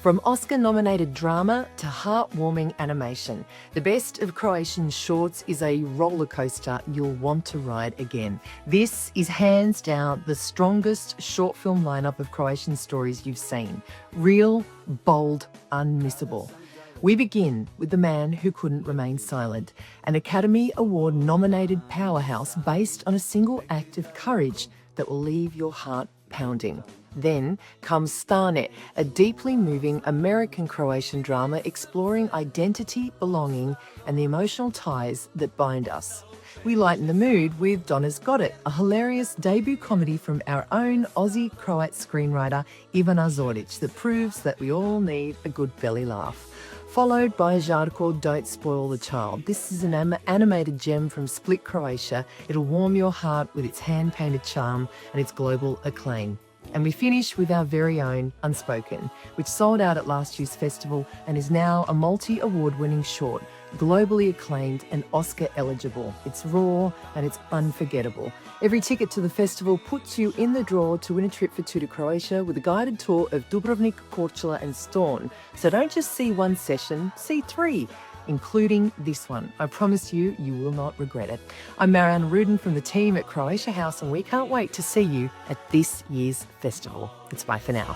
From Oscar-nominated drama to heartwarming animation, the best of Croatian shorts is a roller coaster you'll want to ride again. This is hands down the strongest short film lineup of Croatian stories you've seen. Real, bold, unmissable. We begin with The Man Who Couldn't Remain Silent, an Academy Award-nominated powerhouse based on a single act of courage that will leave your heart pounding. Then comes Stane, a deeply moving American-Croatian drama exploring identity, belonging, and the emotional ties that bind us. We lighten the mood with Donna's Got It, a hilarious debut comedy from our own Aussie-Croat screenwriter Ivana Zordic that proves that we all need a good belly laugh. Followed by Zarko, Don't Spoil the Child. This is an animated gem from Split, Croatia. It'll warm your heart with its hand-painted charm and its global acclaim. And we finish with our very own Unspoken, which sold out at last year's festival and is now a multi-award-winning short, globally acclaimed and Oscar-eligible. It's raw and it's unforgettable. Every ticket to the festival puts you in the draw to win a trip for two to Croatia with a guided tour of Dubrovnik, Korčula and Stane. So don't just see one session, see three, including this one. I promise you, you will not regret it. I'm Mariana Rudan from the team at Croatia House, and we can't wait to see you at this year's festival. It's bye for now.